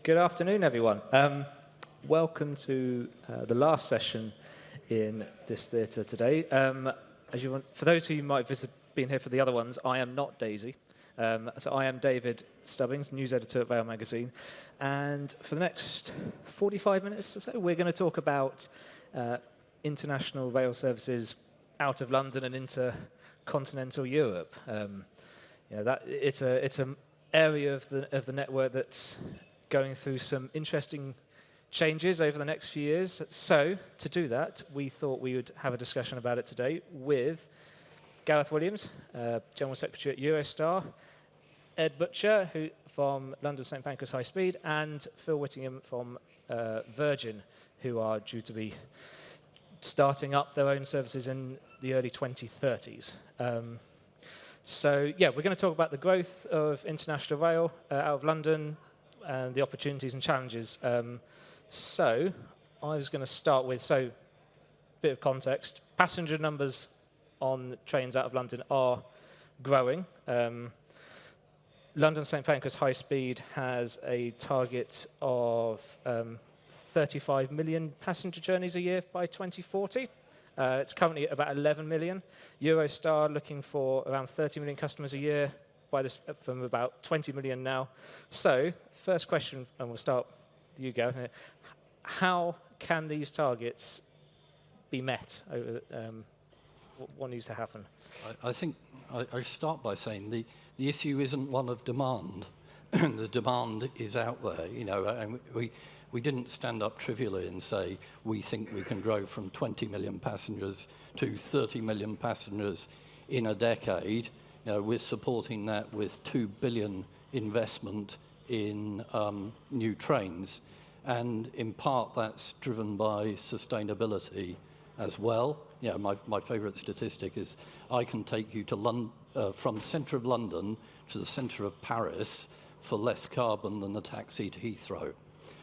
Good afternoon, everyone. Welcome to the last session in this theatre today. For those who might have been here for the other ones, I am not Daisy. So I am David Stubbings, news editor at Rail Magazine. And for the next 45 minutes or so, we're going to talk about international rail services out of London and into continental Europe. It's an area of the network that's going through some interesting changes over the next few years. So to do that, we thought we would have a discussion about it today with Gareth Williams, General Secretary at Eurostar, Ed Butcher, who from London St Pancras Highspeed, and Phil Whittingham from Virgin, who are due to be starting up their own services in the early 2030s. We're going to talk about the growth of international rail out of London and the opportunities and challenges. I was going to start with, a bit of context. Passenger numbers on trains out of London are growing. London St Pancras Highspeed has a target of 35 million passenger journeys a year by 2040. It's currently at about 11 million. Eurostar looking for around 30 million customers a year from about 20 million now. So, first question, and we'll start with you, Gareth. How can these targets be met? What needs to happen? I think I start by saying the issue isn't one of demand. The demand is out there, and we didn't stand up trivially and say we think we can grow from 20 million passengers to 30 million passengers in a decade. We're supporting that with 2 billion investment in new trains, and in part that's driven by sustainability as well. My favourite statistic is I can take you to from the centre of London to the centre of Paris for less carbon than the taxi to Heathrow.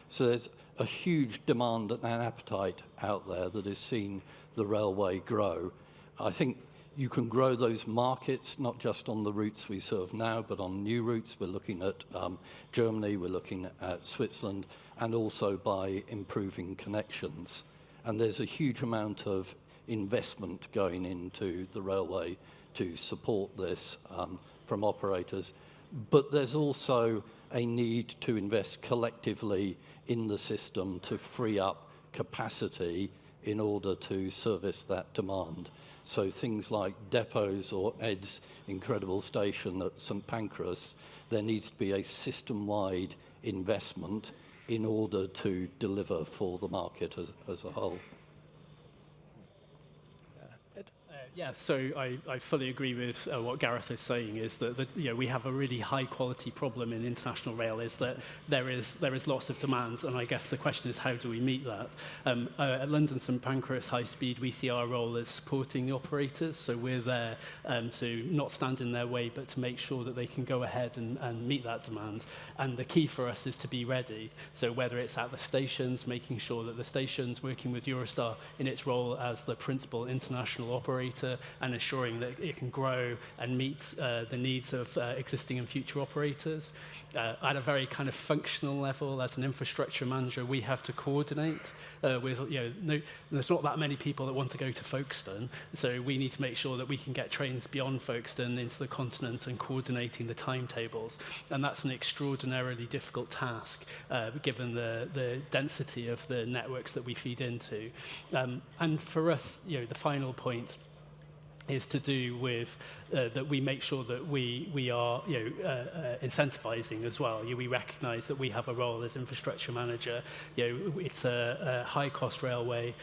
So there's a huge demand and an appetite out there that has seen the railway grow. I think you can grow those markets not just on the routes we serve now, but on new routes. We're looking at Germany, we're looking at Switzerland, and also by improving connections. And there's a huge amount of investment going into the railway to support this from operators. But there's also a need to invest collectively in the system to free up capacity in order to service that demand. So things like depots or Ed's incredible station at St Pancras, there needs to be a system-wide investment in order to deliver for the market as a whole. So I fully agree with what Gareth is saying, is that we have a really high quality problem in international rail, is that there is lots of demand, and I guess the question is how do we meet that? At London St Pancras Highspeed, we see our role as supporting the operators, so we're there to not stand in their way, but to make sure that they can go ahead and meet that demand. And the key for us is to be ready. So whether it's at the stations, making sure that the stations, working with Eurostar in its role as the principal international operator, and ensuring that it can grow and meet the needs of existing and future operators. At a very kind of functional level, as an infrastructure manager, we have to coordinate with, there's not that many people that want to go to Folkestone, so we need to make sure that we can get trains beyond Folkestone into the continent and coordinating the timetables. And that's an extraordinarily difficult task, given the density of the networks that we feed into. And for us, the final point is to do with that we make sure that we are incentivizing as well. We recognise that we have a role as infrastructure manager. It's a high-cost railway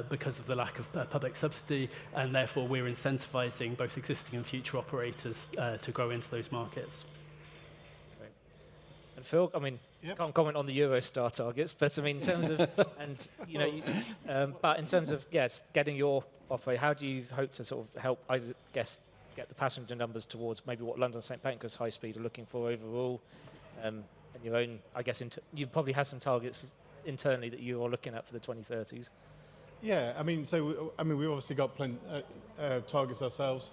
because of the lack of public subsidy, and therefore we're incentivizing both existing and future operators to grow into those markets. Great. And Phil, I can't comment on the Eurostar targets, but in terms of but in terms of getting your operator, how do you hope to sort of help, I guess, get the passenger numbers towards maybe what London St Pancras Highspeed are looking for overall, and your own, I guess, you probably have some targets internally that you are looking at for the 2030s. Yeah, we've obviously got plenty targets ourselves.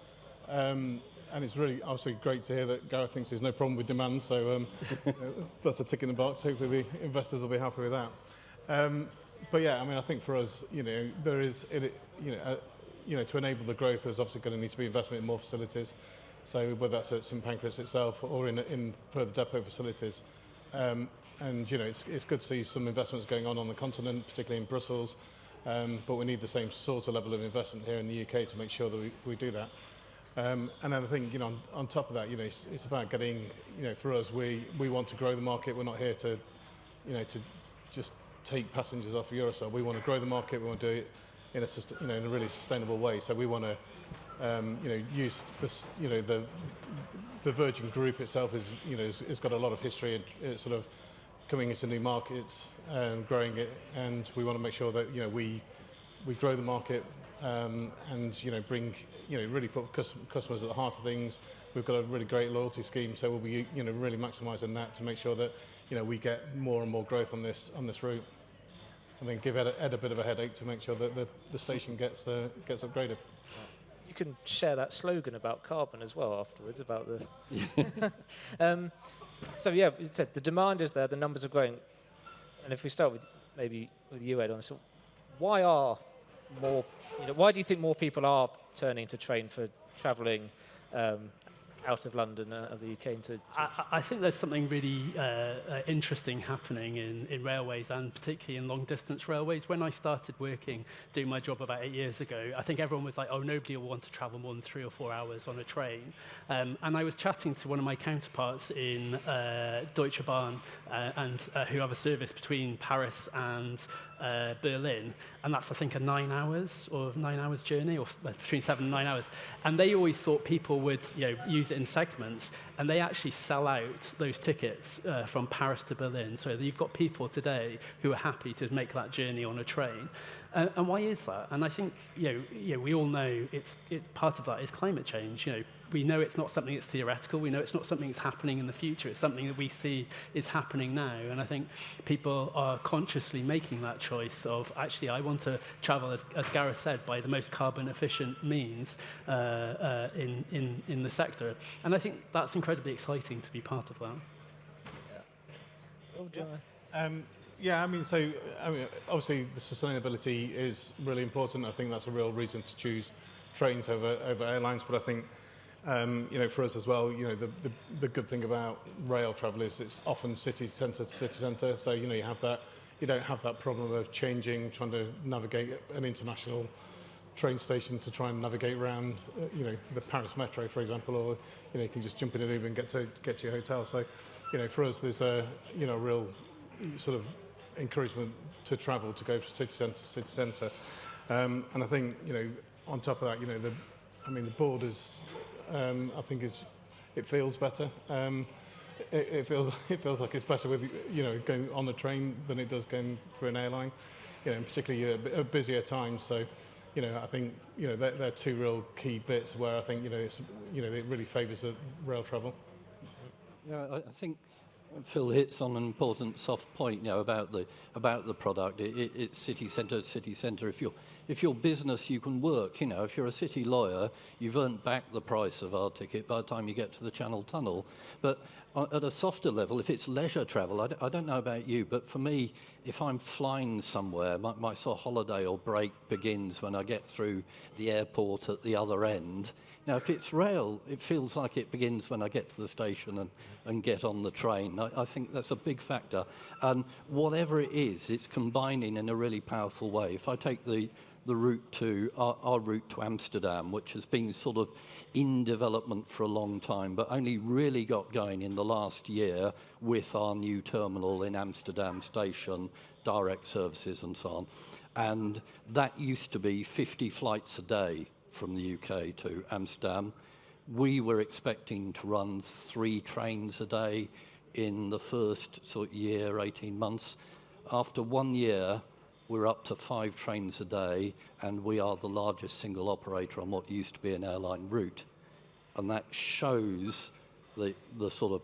and it's really obviously great to hear that Gareth thinks there's no problem with demand. So that's a tick in the box. Hopefully, the investors will be happy with that. But yeah, I mean, I think for us, there is, to enable the growth, there's obviously going to need to be investment in more facilities. So whether that's at St Pancras itself or in further depot facilities. And it's good to see some investments going on the continent, particularly in Brussels. But we need the same sort of level of investment here in the UK to make sure that we do that. And then I think, on top of that, it's about getting, for us, we want to grow the market. We're not here to just take passengers off Eurostar. We want to grow the market. We want to do it in a really sustainable way. So we want to, use this, the Virgin Group itself has got a lot of history and it's sort of coming into new markets and growing it, and we want to make sure that we grow the market and bring really put customers at the heart of things. We've got a really great loyalty scheme, so we'll be really maximising that to make sure that we get more and more growth on this route, and then give Ed a bit of a headache to make sure that the station gets upgraded. You can share that slogan about carbon as well afterwards, about the... So yeah, you said the demand is there, the numbers are growing. And if we start with you, Ed, on this, why do you think more people are turning to train for travelling out of London, of the UK into... I think there's something really interesting happening in railways, and particularly in long-distance railways. When I started doing my job about 8 years ago, I think everyone was like, oh, nobody will want to travel more than 3 or 4 hours on a train. And I was chatting to one of my counterparts in Deutsche Bahn, who have a service between Paris and Berlin, and that's, I think, a 9 hours journey, or between 7 and 9 hours. And they always thought people would use it in segments, and they actually sell out those tickets from Paris to Berlin. So you've got people today who are happy to make that journey on a train. And why is that? And I think we all know it's part of that is climate change. We know it's not something that's theoretical. We know it's not something that's happening in the future. It's something that we see is happening now. And I think people are consciously making that choice of, actually, I want to travel, as Gareth said, by the most carbon efficient means in the sector. And I think that's incredibly exciting to be part of that. Obviously the sustainability is really important. I think that's a real reason to choose trains over airlines. But I think, for us as well, the good thing about rail travel is it's often city centre to city centre. So, you don't have that problem of trying to navigate an international train station to try and navigate around, the Paris metro, for example, or, you can just jump in an Uber and get to your hotel. So, for us, there's a, real sort of encouragement to travel, to go from city centre to city centre. And I think, on top of that, the board is, I think it feels better. It feels like it's better with, going on a train than it does going through an airline, and particularly at busier times. So, I think, they're two real key bits where I think, it really favours rail travel. Yeah, I think Phil hits on an important soft point, about the product. It's city centre to city centre. If you're business, you can work. If you're a city lawyer, you've earned back the price of our ticket by the time you get to the Channel Tunnel. But at a softer level, if it's leisure travel, I don't know about you, but for me, if I'm flying somewhere, my sort of holiday or break begins when I get through the airport at the other end. Now, if it's rail, it feels like it begins when I get to the station and get on the train. I think that's a big factor. And whatever it is, it's combining in a really powerful way. If I take the route to, our route to Amsterdam, which has been sort of in development for a long time, but only really got going in the last year with our new terminal in Amsterdam Station, direct services and so on. And that used to be 50 flights a day from the UK to Amsterdam. We were expecting to run 3 trains a day in the first sort of year, 18 months. After 1 year, we're up to 5 trains a day, and we are the largest single operator on what used to be an airline route. And that shows the sort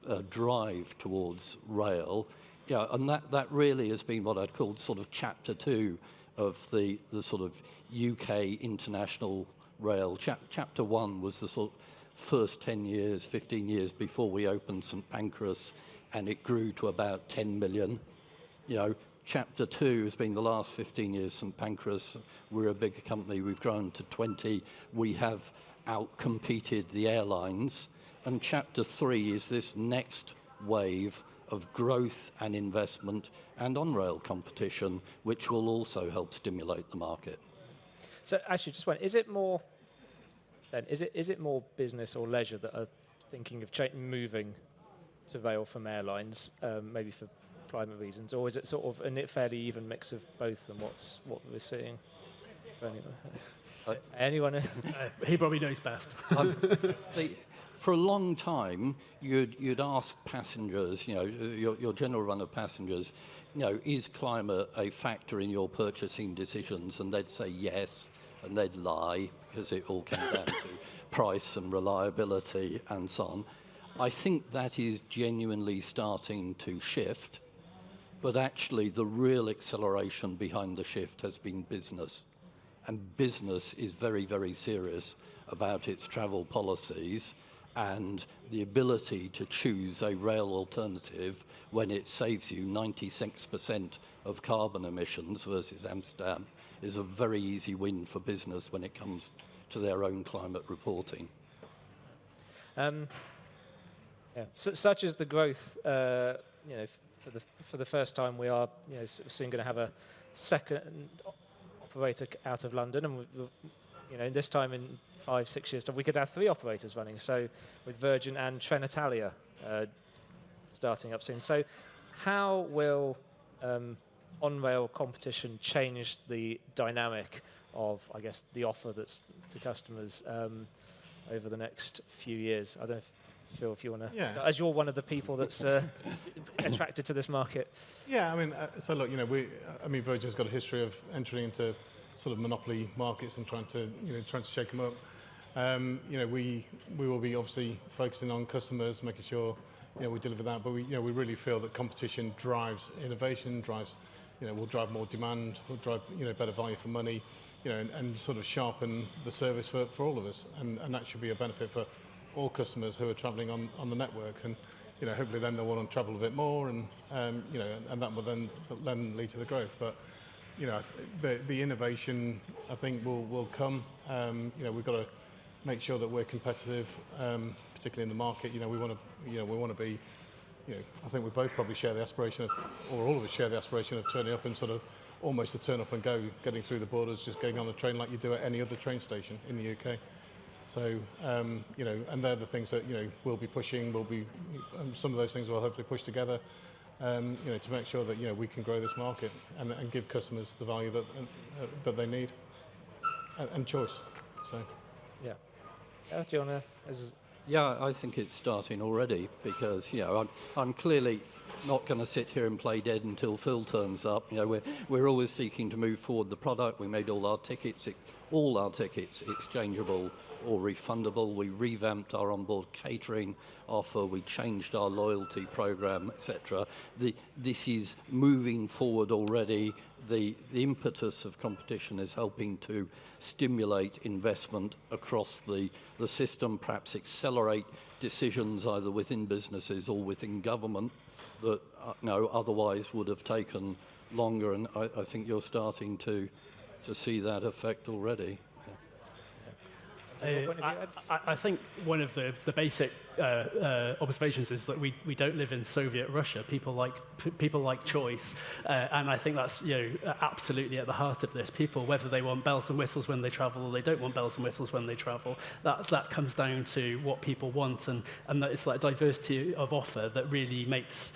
of drive towards rail. Yeah, and that really has been what I'd call sort of chapter 2 of the sort of UK international rail. Chapter 1 was the sort of first 10 years, 15 years before we opened St Pancras, and it grew to about 10 million. You know, Chapter 2 has been the last 15 years, St Pancras. We're a bigger company, we've grown to 20. We have outcompeted the airlines. And Chapter 3 is this next wave of growth and investment and on-rail competition, which will also help stimulate the market. So actually, just one, is it more business or leisure that are thinking of moving to rail from airlines, maybe for climate reasons, or is it sort of a fairly even mix of both and what we're seeing? Anyone? He probably knows best. For a long time, you'd ask passengers, you know, your general run of passengers, you know, is climate a factor in your purchasing decisions? And they'd say yes, and they'd lie because it all came down to price and reliability and so on. I think that is genuinely starting to shift, but actually the real acceleration behind the shift has been business. And business is very, very serious about its travel policies and the ability to choose a rail alternative when it saves you 96% of carbon emissions versus Amsterdam is a very easy win for business when it comes to their own climate reporting. Such as the growth, you know, for the first time, we are, you know, soon going to have a second operator out of London, and you know, this time in 5-6 years' time, we could have 3 operators running. So with Virgin and Trenitalia starting up soon. So how will on-rail competition change the dynamic of, I guess, the offer that's to customers over the next few years? I don't know Phil, if you want to start, as you're one of the people that's attracted to this market. Yeah, I mean, so look, you know, Virgin's got a history of entering into sort of monopoly markets and trying to shake them up. You know, we will be obviously focusing on customers, making sure, you know, we deliver that. But we really feel that competition drives innovation, will drive more demand, will drive, you know, better value for money, you know, and sort of sharpen the service for all of us, and that should be a benefit for all customers who are travelling on the network, and you know, hopefully then they'll want to travel a bit more, and you know, and that will then lead to the growth. But you know, the innovation, I think, will come. You know, we've got to make sure that we're competitive, particularly in the market. You know, we want to be. You know, I think we both probably share the aspiration of, or all of us share the aspiration of turning up and sort of almost a turn up and go, getting through the borders, just getting on the train like you do at any other train station in the UK. So, you know, and they're the things that, you know, we'll be pushing, some of those things will hopefully push together, you know, to make sure that, you know, we can grow this market and give customers the value that they need and choice. So, yeah. Do you want to? Yeah, I think it's starting already because, you know, I'm clearly not going to sit here and play dead until Phil turns up. You know, we're always seeking to move forward the product. We made all our tickets exchangeable or refundable. We revamped our onboard catering offer. We changed our loyalty program, etc. This is moving forward already. The impetus of competition is helping to stimulate investment across the system, perhaps accelerate decisions either within businesses or within government that otherwise would have taken longer. And I think you're starting to see that effect already. I think one of the basic observations is that we don't live in Soviet Russia. People like choice, and I think that's, you know, absolutely at the heart of this. People, whether they want bells and whistles when they travel or they don't want bells and whistles when they travel, that comes down to what people want, and that it's like diversity of offer that really makes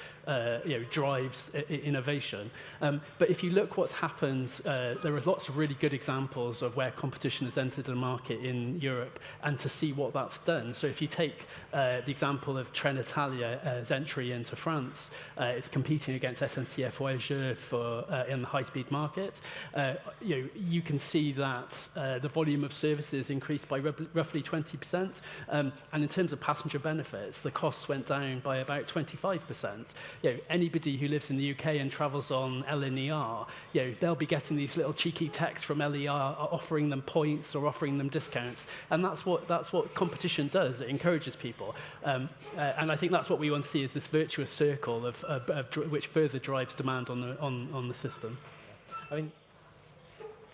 drives innovation. But if you look what's happened, there are lots of really good examples of where competition has entered a market in Europe, and to see what that's done. So if you take the example of Trenitalia's entry into France, it's competing against SNCF Voyageurs in the high-speed market. You can see that the volume of services increased by roughly 20%, and in terms of passenger benefits, the costs went down by about 25%. anybody who lives in the UK and travels on LNER, they'll be getting these little cheeky texts from LER offering them points or offering them discounts, and that's what competition does. It encourages people, and I think that's what we want to see is this virtuous circle of which further drives demand on the system. I mean,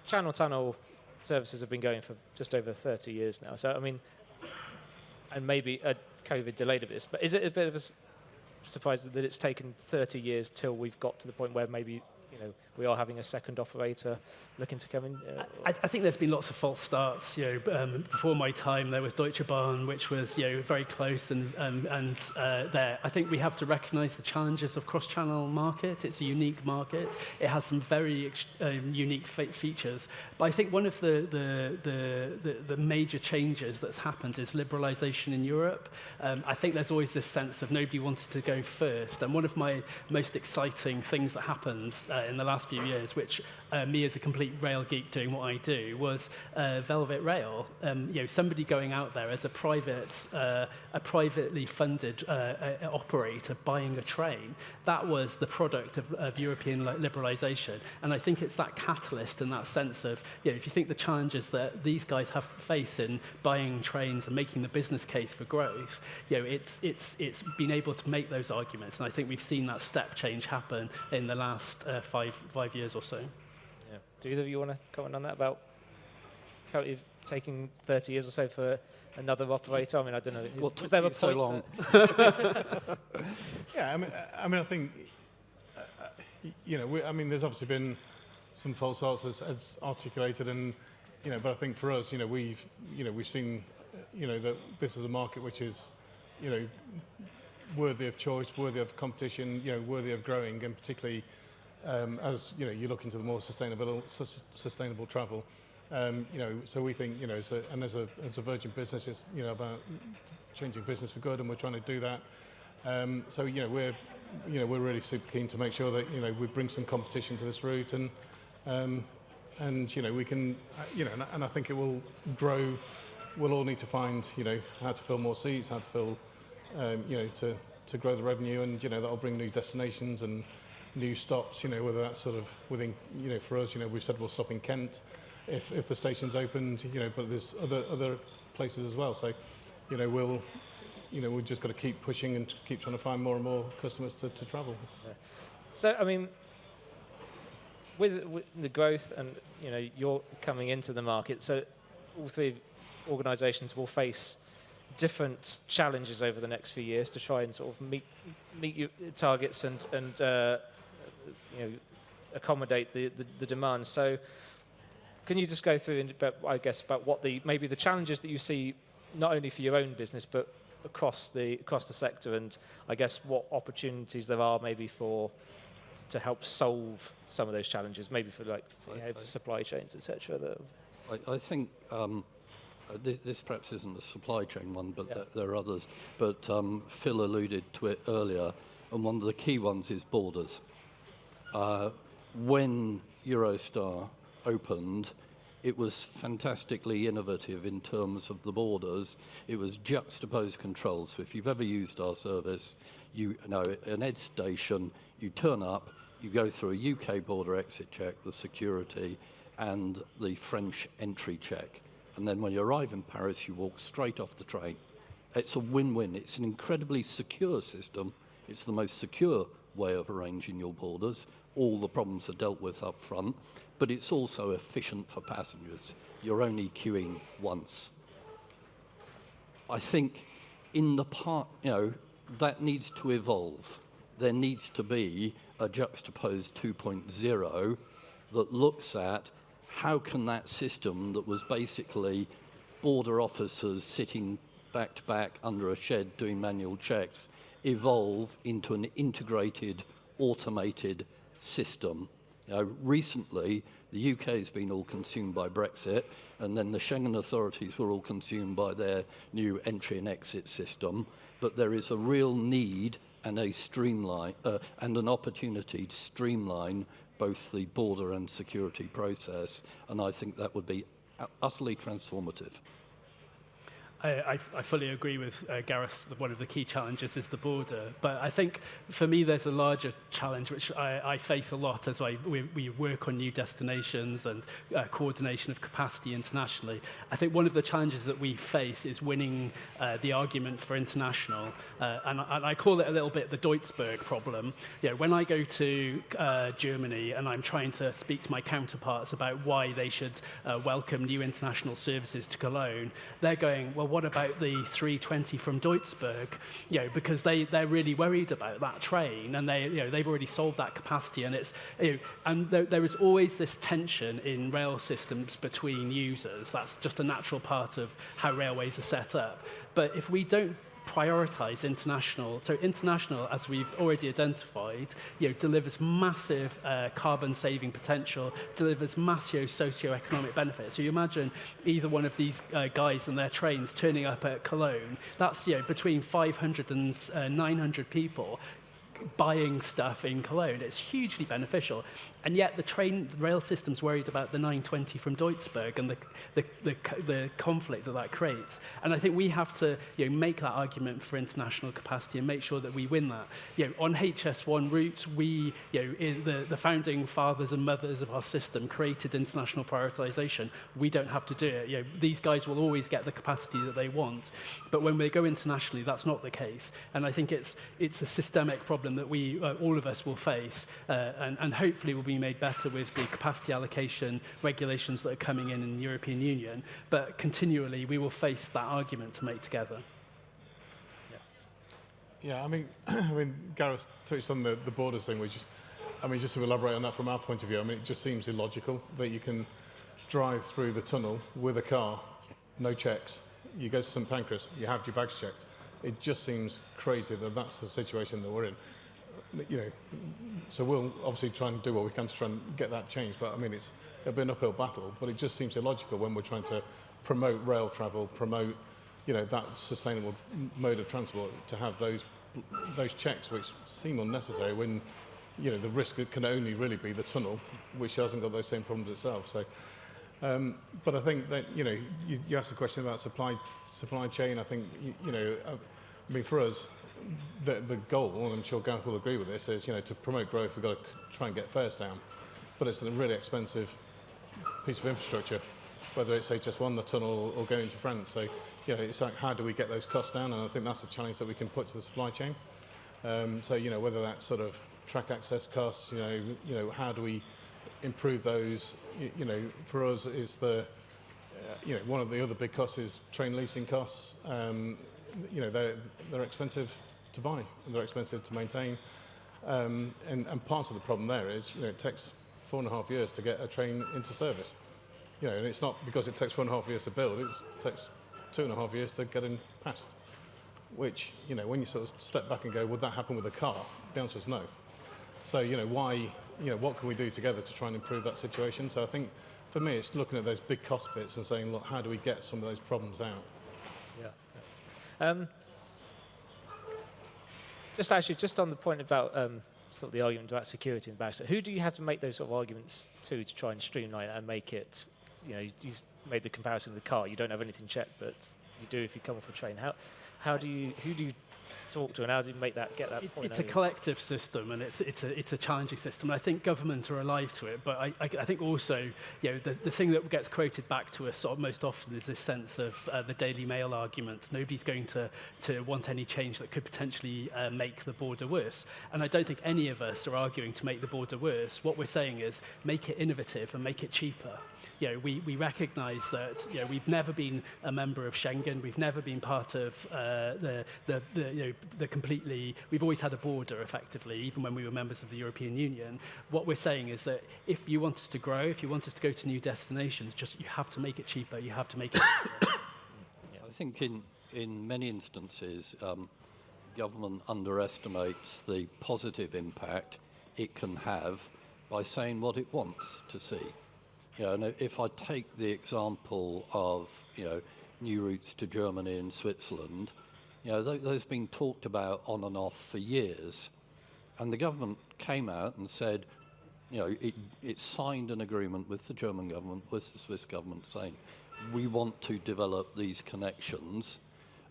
channel tunnel services have been going for just over 30 years now. So, I mean, and maybe COVID delayed a bit, but is it a bit of a surprise that it's taken 30 years till we've got to the point where maybe we are having a second operator looking to come in? I think there's been lots of false starts. Before my time, there was Deutsche Bahn, which was very close, and there. I think we have to recognise the challenges of cross-channel market. It's a unique market. It has some very unique features. But I think one of the major changes that's happened is liberalisation in Europe. I think there's always this sense of nobody wanted to go first, and one of my most exciting things that happened in the last few years, which me as a complete rail geek doing what I do, was Velvet Rail. Somebody going out there as a privately funded operator buying a train. That was the product of European liberalisation, and I think it's that catalyst and that sense of if you think the challenges that these guys have to face in buying trains and making the business case for growth, it's been able to make those arguments, and I think we've seen that step change happen in the last 5 years or so. Yeah. Do either of you want to comment on that about how it's taking 30 years or so for another operator? I mean, I don't know. What was there a took you so long? Yeah, I mean, I think there's obviously been some false starts as articulated, and but I think for us, we've seen that this is a market which is worthy of choice, worthy of competition, worthy of growing, and particularly as you look into the more sustainable travel. So we think and as a Virgin business, it's about changing business for good, and we're trying to do that. So we're really super keen to make sure that we bring some competition to this route, and we can and I think it will grow. We'll all need to find how to fill more seats, how to fill to grow the revenue, and that'll bring new destinations and new stops, whether that's sort of within, for us, we've said we'll stop in Kent if the station's opened, but there's other places as well. So, we've just got to keep pushing and keep trying to find more and more customers to travel. Yeah. So, I mean, with the growth and, you're coming into the market, so all three organisations will face different challenges over the next few years to try and sort of meet your targets and accommodate the demand. So can you just go through about what maybe the challenges that you see not only for your own business but across the sector, and I guess what opportunities there are maybe to help solve some of those challenges, maybe for supply chains, etc. I think this perhaps isn't a supply chain one, but there are others. But Phil alluded to it earlier, and one of the key ones is borders. When Eurostar opened, it was fantastically innovative in terms of the borders. It was juxtaposed controls. So if you've ever used our service, an ED station, you turn up, you go through a UK border exit check, the security, and the French entry check. And then when you arrive in Paris, you walk straight off the train. It's a win-win. It's an incredibly secure system. It's the most secure way of arranging your borders. All the problems are dealt with up front, but it's also efficient for passengers. You're only queuing once. I think in the part, that needs to evolve. There needs to be a juxtaposed 2.0 that looks at how can that system that was basically border officers sitting back to back under a shed doing manual checks evolve into an integrated, automated system. Recently, the UK has been all consumed by Brexit, and then the Schengen authorities were all consumed by their new entry and exit system. But there is a real need and and an opportunity to streamline both the border and security process, and I think that would be utterly transformative. I fully agree with Gareth. One of the key challenges is the border. But I think for me, there's a larger challenge which I face a lot as we work on new destinations and coordination of capacity internationally. I think one of the challenges that we face is winning the argument for international. And I call it a little bit the Deutschberg problem. You know, when I go to Germany and I'm trying to speak to my counterparts about why they should welcome new international services to Cologne, they're going, well, what about the 320 from Deutschberg? You know, because they're really worried about that train, and they've already sold that capacity, and it's and there is always this tension in rail systems between users. That's just a natural part of how railways are set up. But if we don't prioritize international. So international, as we've already identified, delivers massive carbon saving potential, delivers massive socio-economic benefits. So you imagine either one of these guys and their trains turning up at Cologne. That's between 500 and 900 people buying stuff in Cologne. It's hugely beneficial. And yet the rail system's worried about the 920 from Deutschberg and the conflict that creates. And I think we have to make that argument for international capacity and make sure that we win that. On HS1 routes, we, the founding fathers and mothers of our system created international prioritization. We don't have to do it. These guys will always get the capacity that they want. But when we go internationally, that's not the case. And I think it's a systemic problem that we, all of us, will face, and hopefully will be made better with the capacity allocation regulations that are coming in the European Union. But continually, we will face that argument to make together. Yeah, I mean, Gareth touched on the borders thing, which is, just to elaborate on that from our point of view, it just seems illogical that you can drive through the tunnel with a car, no checks. You go to St Pancras, you have your bags checked. It just seems crazy that that's the situation that we're in. So we'll obviously try and do what we can to try and get that changed. But it'll be an uphill battle. But it just seems illogical when we're trying to promote rail travel, promote that sustainable mode of transport, to have those checks which seem unnecessary when the risk can only really be the tunnel, which hasn't got those same problems itself. So. But I think that you asked the question about supply chain. I think for us, the goal, and I'm sure Gareth will agree with this, is to promote growth. We've got to try and get fares down, but it's a really expensive piece of infrastructure, whether it's HS1, the tunnel, or going to France. So it's like, how do we get those costs down? And I think that's a challenge that we can put to the supply chain. So whether that's sort of track access costs, how do we improve those? For us, is one of the other big costs is train leasing costs. They're expensive to buy, and they're expensive to maintain. And part of the problem there is, it takes 4.5 years to get a train into service. And it's not because it takes 4.5 years to build; it takes 2.5 years to get in past. Which, when you sort of step back and go, would that happen with a car? The answer is no. So, why? What can we do together to try and improve that situation? So I think, for me, it's looking at those big cost bits and saying, look, how do we get some of those problems out? Yeah. Just on the point about sort of the argument about security and barriers, who do you have to make those sort of arguments to try and streamline it and make it? You made the comparison with the car. You don't have anything checked, but you do if you come off a train. Who do you talk to, and how do you get that point? It's a collective system, and it's a challenging system. And I think governments are alive to it, but I think also the thing that gets quoted back to us most often is this sense of the Daily Mail argument. Nobody's going to want any change that could potentially make the border worse. And I don't think any of us are arguing to make the border worse. What we're saying is make it innovative and make it cheaper. We recognise that we've never been a member of Schengen. We've never been part of the completely. We've always had a border, effectively, even when we were members of the European Union. What we're saying is that if you want us to grow, if you want us to go to new destinations, you have to make it cheaper. You have to make it. I think in many instances, government underestimates the positive impact it can have by saying what it wants to see. And if I take the example of new routes to Germany and Switzerland, those have been talked about on and off for years, and the government came out and said, it signed an agreement with the German government, with the Swiss government, saying we want to develop these connections,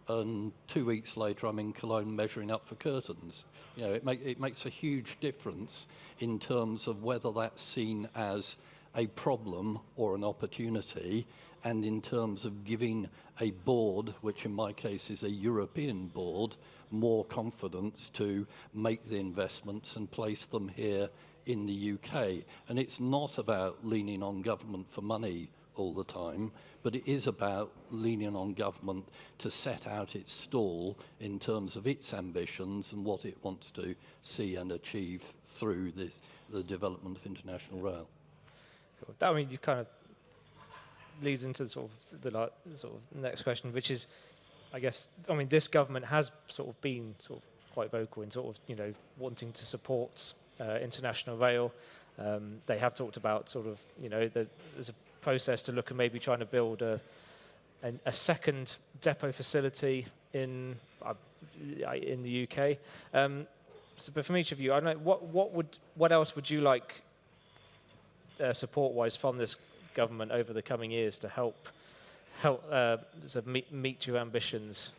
and 2 weeks later I'm in Cologne measuring up for curtains. You know, it makes a huge difference in terms of whether that's seen as a problem or an opportunity, and in terms of giving a board, which in my case is a European board, more confidence to make the investments and place them here in the UK. And it's not about leaning on government for money all the time, but it is about leaning on government to set out its stall in terms of its ambitions and what it wants to see and achieve through the development of international rail. That, I mean, you kind of leads into the sort of next question, which is, I guess, I mean, this government has sort of been sort of quite vocal in sort of, you know, wanting to support international rail. They have talked about sort of, you know, there's a process to look at maybe trying to build a second depot facility in the UK. But from each of you, I don't know, what else would you like support-wise from this government over the coming years to help sort of meet your ambitions?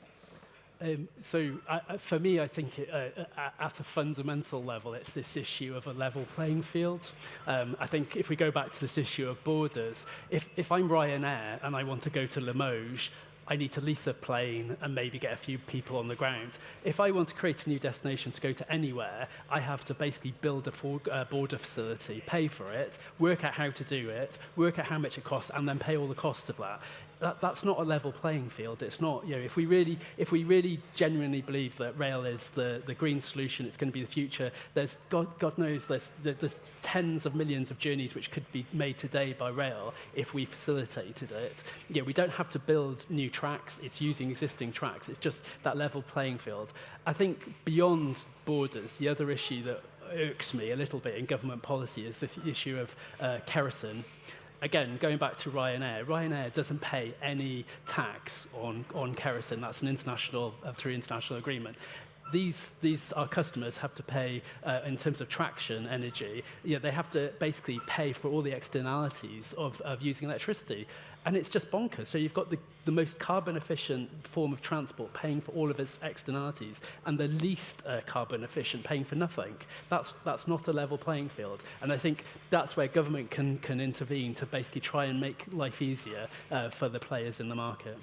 For me, I think at a fundamental level, it's this issue of a level playing field. I think if we go back to this issue of borders, if I'm Ryanair and I want to go to Limoges, I need to lease a plane and maybe get a few people on the ground. If I want to create a new destination to go to anywhere, I have to basically build a border facility, pay for it, work out how to do it, work out how much it costs, and then pay all the costs of that. That's not a level playing field. It's not, you know, if we really genuinely believe that rail is the green solution, it's going to be the future. There's God knows there's tens of millions of journeys which could be made today by rail if we facilitated it. Yeah, we don't have to build new tracks. It's using existing tracks. It's just that level playing field. I think beyond borders, the other issue that irks me a little bit in government policy is this issue of kerosene. Again, going back to Ryanair doesn't pay any tax on kerosene. That's an international, through international agreement. These our customers have to pay, in terms of traction energy, they have to basically pay for all the externalities of using electricity. And it's just bonkers. So you've got the most carbon efficient form of transport paying for all of its externalities, and the least carbon efficient paying for nothing. That's not a level playing field. And I think that's where government can intervene to basically try and make life easier for the players in the market.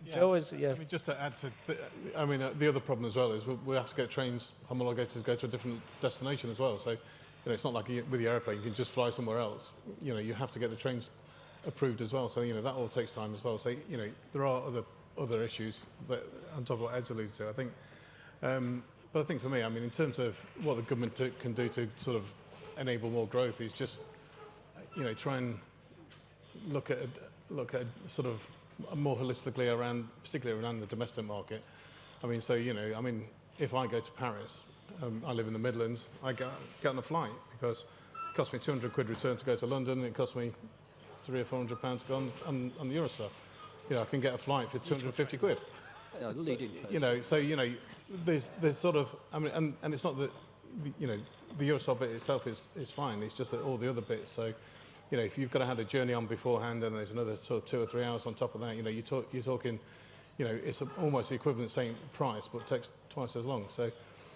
Yeah. I mean, just to add to, the other problem as well is we have to get trains homologated to go to a different destination as well. So, you know, it's not like with the airplane you can just fly somewhere else. You know, you have to get the trains approved as well. So, you know, that all takes time as well. So, you know, there are other issues that on top of what Ed's alluded to. I think, but I think for me, I mean, in terms of what the government can do to sort of enable more growth is just, you know, try and look at sort of more holistically particularly around the domestic market. I mean, so, you know, I mean, if I go to Paris, I live in the Midlands, I get on a flight because it costs me 200 quid return to go to London, and it costs me £300 or £400 to go on the Eurostar. You know, I can get a flight for 250 quid. You know, so, you know, there's sort of, I mean, and it's not that, you know, the Eurostar bit itself is fine, it's just that all the other bits, so, you know, if you've got to have a journey on beforehand and there's another sort of 2 or 3 hours on top of that, you know, you're talking, you know, it's almost the equivalent same price, but takes twice as long. So,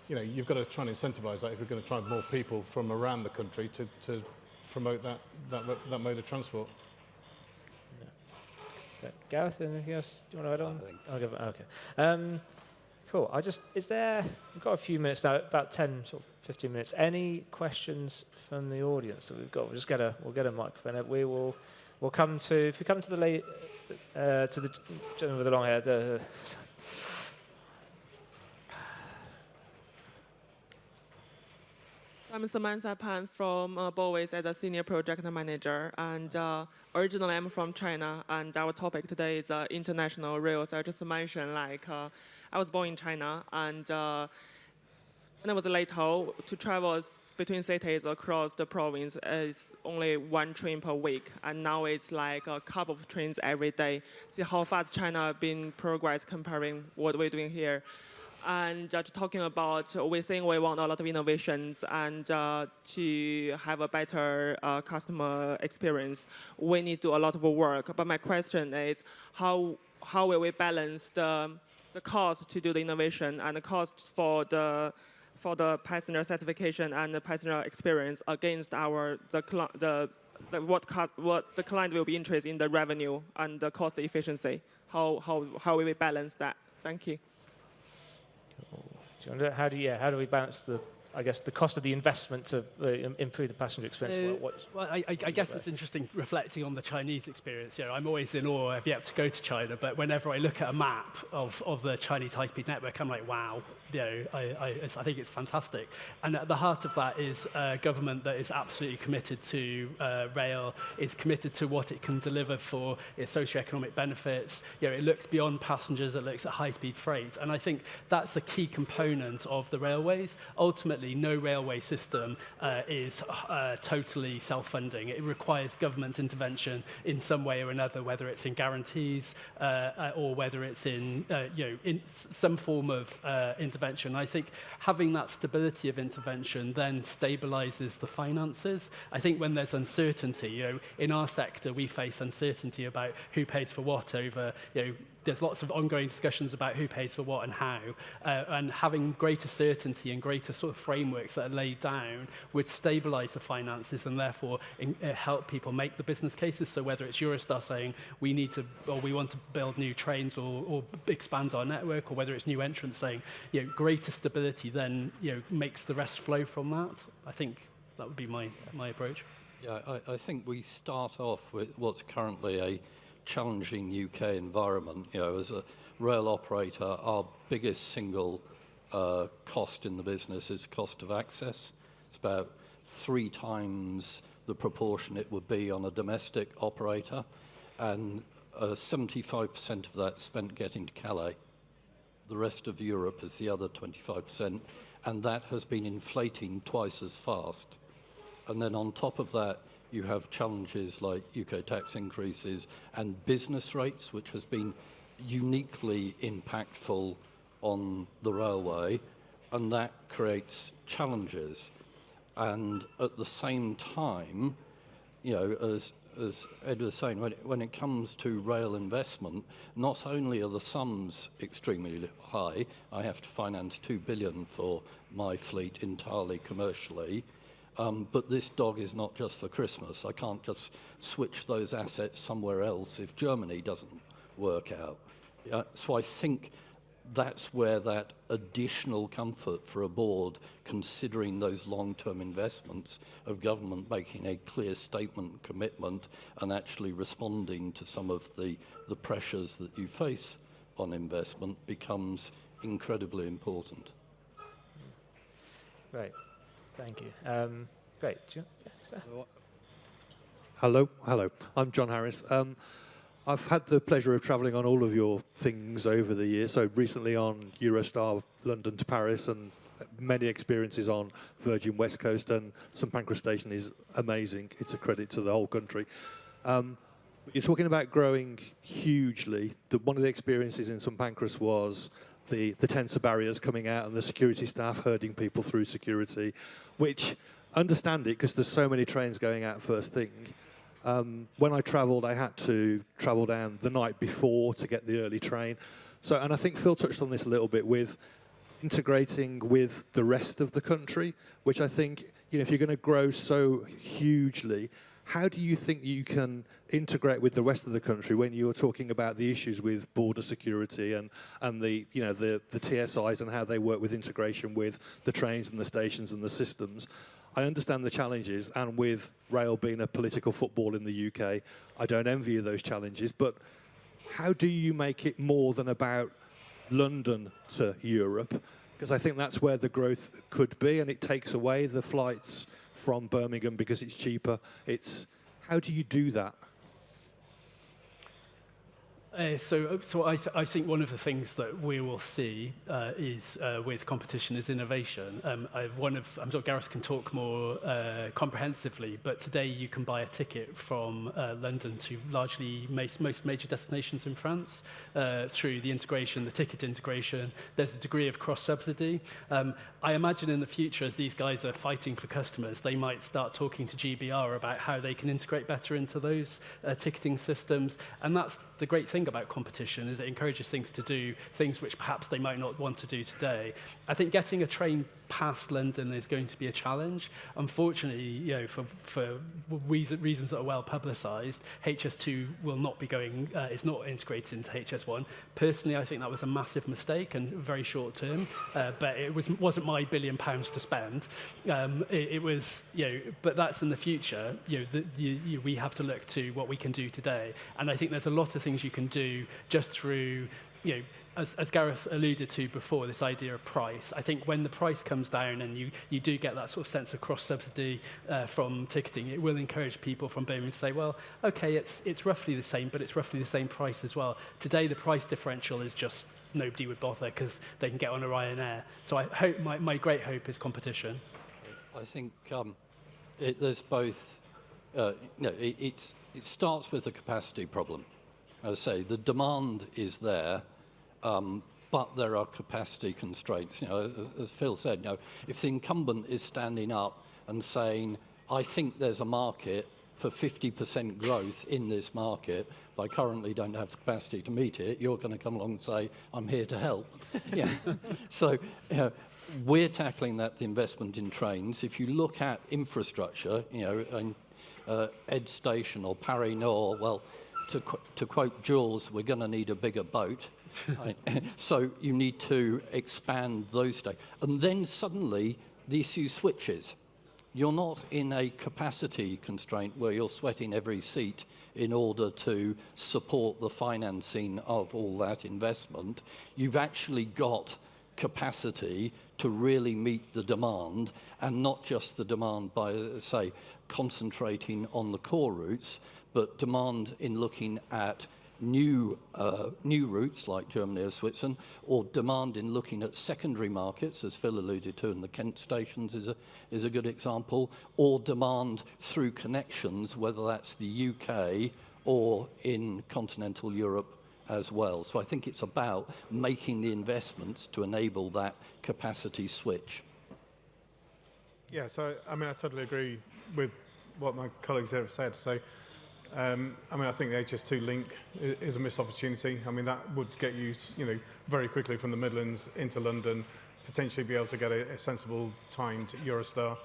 you know, you've got to try and incentivise that if you're going to try more people from around the country to promote that mode of transport. Yeah. Gareth, anything else you want to add on? I think. I'll give it, okay. Cool. We've got a few minutes now, about 10, sort of 15 minutes. Any questions from the audience that we've got? We'll get a microphone. We'll come to, if we come to the gentleman with the long hair. I'm Samantha Pan from Bowis as a senior project manager, and originally I'm from China, and our topic today is international rail. So I just mentioned, like, I was born in China, and when I was little, to travel between cities across the province is only 1 train per week, and now it's like a couple of trains every day. See how fast China been progress comparing what we're doing here. And talking about, we think we want a lot of innovations and to have a better customer experience, we need to do a lot of work. But my question is, how will we balance the cost to do the innovation and the cost for the passenger certification and the passenger experience against what the client will be interested in, the revenue and the cost efficiency? How will we balance that? Thank you. How do we balance the cost of the investment to improve the passenger experience? Well, I guess it's interesting reflecting on the Chinese experience. I'm always in awe. I've yet to go to China, but whenever I look at a map of the Chinese high-speed network, I'm like, wow. I think it's fantastic. And at the heart of that is a government that is absolutely committed to rail, is committed to what it can deliver for its socioeconomic benefits. It looks beyond passengers, it looks at high-speed freight. And I think that's a key component of the railways. Ultimately, no railway system is totally self-funding. It requires government intervention in some way or another, whether it's in guarantees or whether it's in some form of intervention. I think having that stability of intervention then stabilizes the finances. I think when there's uncertainty, in our sector we face uncertainty about who pays for what over, there's lots of ongoing discussions about who pays for what and how, and having greater certainty and greater sort of frameworks that are laid down would stabilize the finances and therefore help people make the business cases. So whether it's Eurostar saying we want to build new trains or expand our network, or whether it's new entrants saying, greater stability then, makes the rest flow from that. I think that would be my approach. Yeah, I think we start off with what's currently a challenging UK environment. As a rail operator, our biggest single cost in the business is cost of access. It's about 3 times the proportion it would be on a domestic operator, and 75% of that spent getting to Calais. The rest of Europe is the other 25%, and that has been inflating twice as fast. And then on top of that, you have challenges like UK tax increases and business rates, which has been uniquely impactful on the railway, and that creates challenges. And at the same time, as Ed was saying, when it comes to rail investment, not only are the sums extremely high, I have to finance 2 billion for my fleet entirely commercially, but this dog is not just for Christmas. I can't just switch those assets somewhere else if Germany doesn't work out. So I think that's where that additional comfort for a board, considering those long-term investments of government making a clear statement commitment and actually responding to some of the pressures that you face on investment, becomes incredibly important. Great, thank you. Great. Yes, Hello. I'm John Harris. I've had the pleasure of travelling on all of your things over the years. So recently on Eurostar, London to Paris, and many experiences on Virgin West Coast, and St Pancras Station is amazing. It's a credit to the whole country. You're talking about growing hugely. One of the experiences in St Pancras was the tensor barriers coming out and the security staff herding people through security, which, understand it because there's so many trains going out first thing. When I travelled, I had to travel down the night before to get the early train. And I think Phil touched on this a little bit with integrating with the rest of the country, which I think, if you're going to grow so hugely, how do you think you can integrate with the rest of the country when you're talking about the issues with border security and the TSIs and how they work with integration with the trains and the stations and the systems? I understand the challenges, and with rail being a political football in the UK, I don't envy you those challenges, but how do you make it more than about London to Europe? Because I think that's where the growth could be, and it takes away the flights from Birmingham because it's cheaper. How do you do that? I think one of the things that we will see is with competition is innovation. I'm sure Gareth can talk more comprehensively, but today you can buy a ticket from London to largely most major destinations in France through the integration, the ticket integration. There's a degree of cross-subsidy. I imagine in the future, as these guys are fighting for customers, they might start talking to GBR about how they can integrate better into those ticketing systems. And that's the great thing about competition, is it encourages things to do things which perhaps they might not want to do today. I think getting a train past London is going to be a challenge. Unfortunately, for reasons that are well publicised, HS2 will not be going, is not integrated into HS1. Personally, I think that was a massive mistake and very short term, but it wasn't my £1 billion to spend. It was, but that's in the future. We have to look to what we can do today, and I think there's a lot of things you can do just through, as Gareth alluded to before, this idea of price. I think when the price comes down and you do get that sort of sense of cross-subsidy from ticketing, it will encourage people from Birmingham to say, well, okay, it's roughly the same, but it's roughly the same price as well. Today, the price differential is just nobody would bother because they can get on a Ryanair. So I hope, my great hope is competition. I think there's both, it starts with a capacity problem. As I say, the demand is there, but there are capacity constraints. As Phil said, if the incumbent is standing up and saying, I think there's a market for 50% growth in this market, but I currently don't have the capacity to meet it, you're going to come along and say, I'm here to help. So we're tackling that, the investment in trains. If you look at infrastructure, and Ed Station or Paris Nord, well, to quote Jules, we're going to need a bigger boat. So you need to expand those stations. And then suddenly the issue switches. You're not in a capacity constraint where you're sweating every seat in order to support the financing of all that investment. You've actually got capacity to really meet the demand, and not just the demand by, say, concentrating on the core routes, but demand in looking at new routes like Germany or Switzerland, or demand in looking at secondary markets, as Phil alluded to, and the Kent stations is a good example, or demand through connections, whether that's the UK or in continental Europe as well. So I think it's about making the investments to enable that capacity switch. Yeah, so I totally agree with what my colleagues there have said. So I think the HS2 link is a missed opportunity. That would get you, very quickly from the Midlands into London, potentially be able to get a sensible timed Eurostar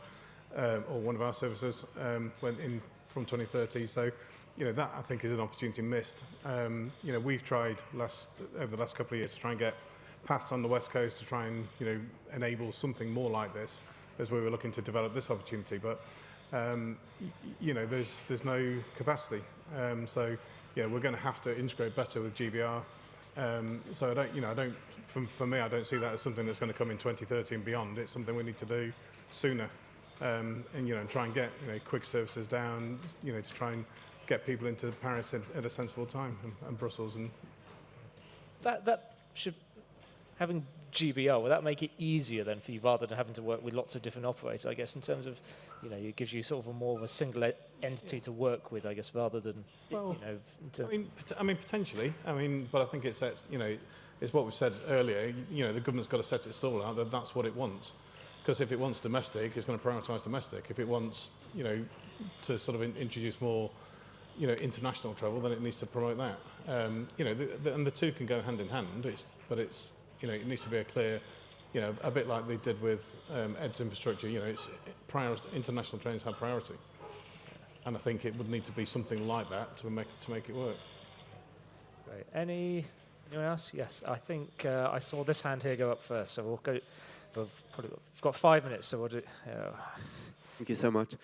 or one of our services from 2030. So, that I think is an opportunity missed. We've tried over the last couple of years to try and get paths on the West Coast to try and, enable something more like this as we were looking to develop this opportunity. But there's no capacity. So we're going to have to integrate better with GBR. So I don't, for me, I don't see that as something that's going to come in 2030 and beyond. It's something we need to do sooner, and try and get quick services down, to try and get people into Paris at a sensible time, and Brussels. And that should, having GBR, will that make it easier then for you, rather than having to work with lots of different operators, I guess, in terms of, it gives you sort of a more of a single entity to work with, I guess, rather than, potentially. But I think it sets, it's what we said earlier, the government's got to set its stall out that that's what it wants. Because if it wants domestic, it's going to prioritise domestic. If it wants, to sort of introduce more, international travel, then it needs to promote that. And the two can go hand in hand, but it's, it needs to be a clear, a bit like they did with Ed's infrastructure. It's international trains have priority, and I think it would need to be something like that to make it work. Great. Anyone else? Yes, I think I saw this hand here go up first, so we'll go. We've got 5 minutes, so we'll do. Thank you so much.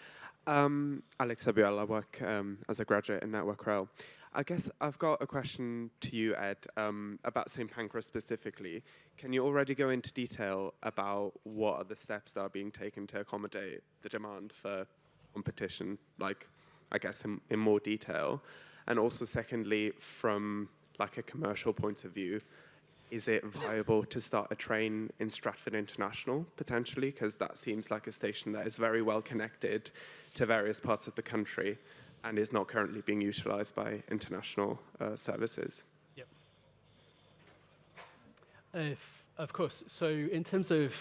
Alex Abiel, I work as a graduate in Network Rail. I guess I've got a question to you, Ed, about St. Pancras specifically. Can you already go into detail about what are the steps that are being taken to accommodate the demand for competition, like, I guess, in more detail? And also, secondly, from like a commercial point of view, is it viable to start a train in Stratford International, potentially? Because that seems like a station that is very well connected to various parts of the country and is not currently being utilized by international services. Yep. Of course. So in terms of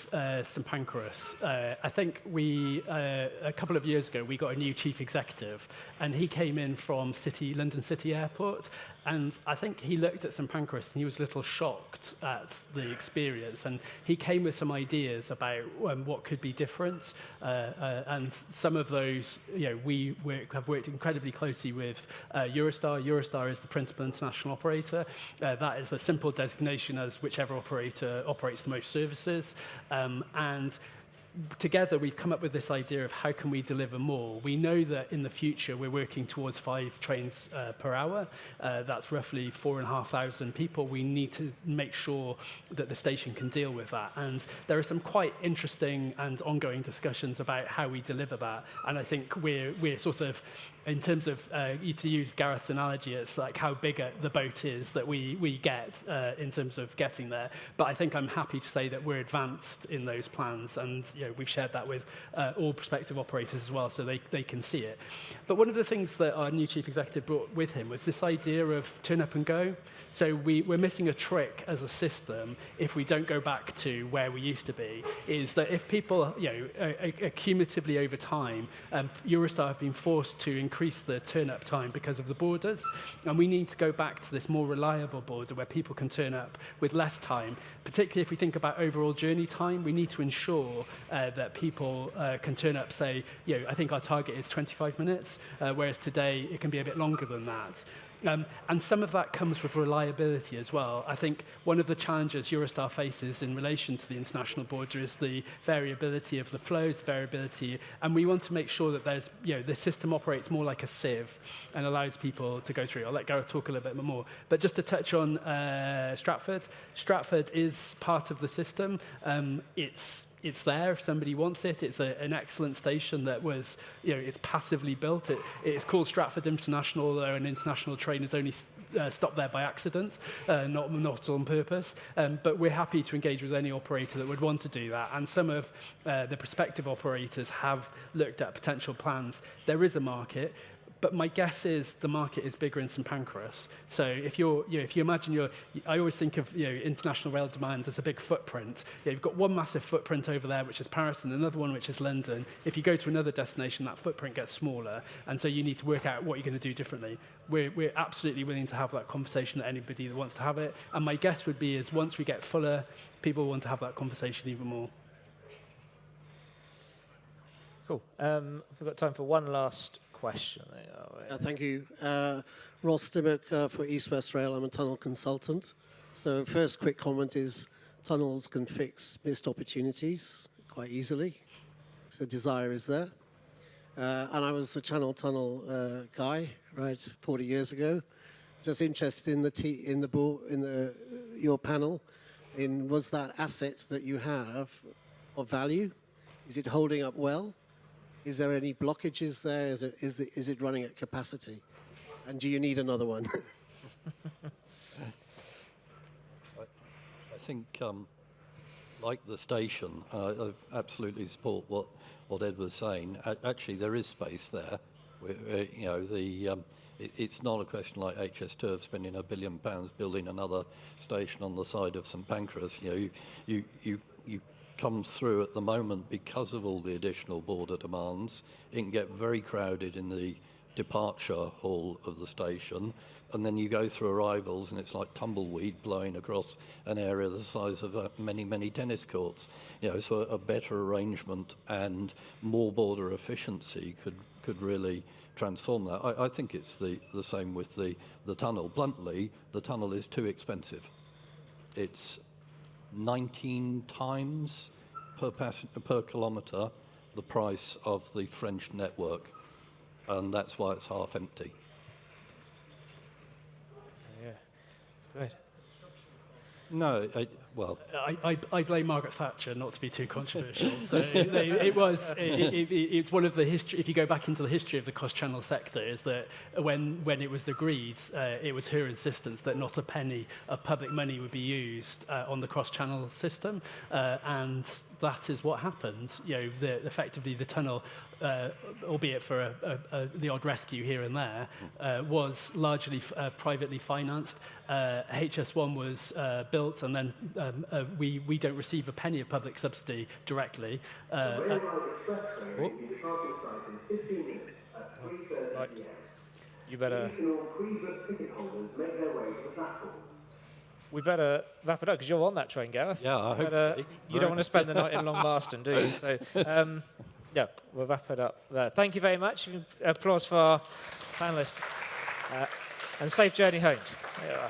St Pancras, I think a couple of years ago, we got a new chief executive, and he came in from London City Airport, and I think he looked at St Pancras and he was a little shocked at the experience, and he came with some ideas about what could be different, and some of those, we have worked incredibly closely with Eurostar. Eurostar is the principal international operator. That is a simple designation as whichever operator operates the most services, and together we've come up with this idea of how can we deliver more. We know that in the future we're working towards 5 trains per hour. That's roughly 4,500 people. We need to make sure that the station can deal with that. And there are some quite interesting and ongoing discussions about how we deliver that. And I think we're sort of, in terms of, to use Gareth's analogy, it's like how big the boat is that we get in terms of getting there. But I think I'm happy to say that we're advanced in those plans, and we've shared that with all prospective operators as well, so they can see it. But one of the things that our new chief executive brought with him was this idea of turn up and go. So we're missing a trick as a system if we don't go back to where we used to be, is that if people, cumulatively over time, Eurostar have been forced to increase the turn-up time because of the borders, and we need to go back to this more reliable border where people can turn up with less time. Particularly if we think about overall journey time, we need to ensure that people can turn up, say, I think our target is 25 minutes, whereas today it can be a bit longer than that. And some of that comes with reliability as well. I think one of the challenges Eurostar faces in relation to the international border is the variability of the flows, the variability, and we want to make sure that there's, the system operates more like a sieve and allows people to go through. I'll let Gareth talk a little bit more. But just to touch on Stratford is part of the system. It's there if somebody wants it. It's an excellent station that was, it's passively built. It's called Stratford International, although an international train is only stopped there by accident, not on purpose. But we're happy to engage with any operator that would want to do that. And some of the prospective operators have looked at potential plans. There is a market. But my guess is the market is bigger in St Pancras. So if you imagine I always think of international rail demand as a big footprint. You've got one massive footprint over there, which is Paris, and another one, which is London. If you go to another destination, that footprint gets smaller, and so you need to work out what you're going to do differently. We're absolutely willing to have that conversation with anybody that wants to have it. And my guess would be is once we get fuller, people want to have that conversation even more. Cool. We've got time for one last question. Thank you. Ross Stimmock for East West Rail. I'm a tunnel consultant. So first quick comment is tunnels can fix missed opportunities quite easily if the desire is there. And I was a Channel Tunnel guy, right, 40 years ago. Just interested in your panel. Was that asset that you have of value? Is it holding up well? Is there any blockages there? Is it running at capacity? And do you need another one? I think, like the station, I absolutely support what Ed was saying. Actually, there is space there. It's not a question like HS Turf spending £1 billion building another station on the side of St Pancras. You come through at the moment because of all the additional border demands. It can get very crowded in the departure hall of the station, and then you go through arrivals and it's like tumbleweed blowing across an area the size of many tennis courts. So a better arrangement and more border efficiency could really transform that. I think it's the same with the tunnel. Bluntly, the tunnel is too expensive. It's 19 times per kilometre the price of the French network, and that's why it's half empty. Yeah, good. No, well, I blame Margaret Thatcher, not to be too controversial. So it's one of the history. If you go back into the history of the cross-channel sector, is that when it was agreed, it was her insistence that not a penny of public money would be used on the cross-channel system, and that is what happened. You know, effectively the tunnel, albeit for the odd rescue here and there, was largely privately financed. HS1 was built, and then we don't receive a penny of public subsidy directly. Right. You better. We better wrap it up because you're on that train, Gareth. Yeah, I hope you don't want to spend the night in Long Marston, do you? So, yeah, we'll wrap it up there. Thank you very much. Applause for our panellists. And safe journey home. Yeah.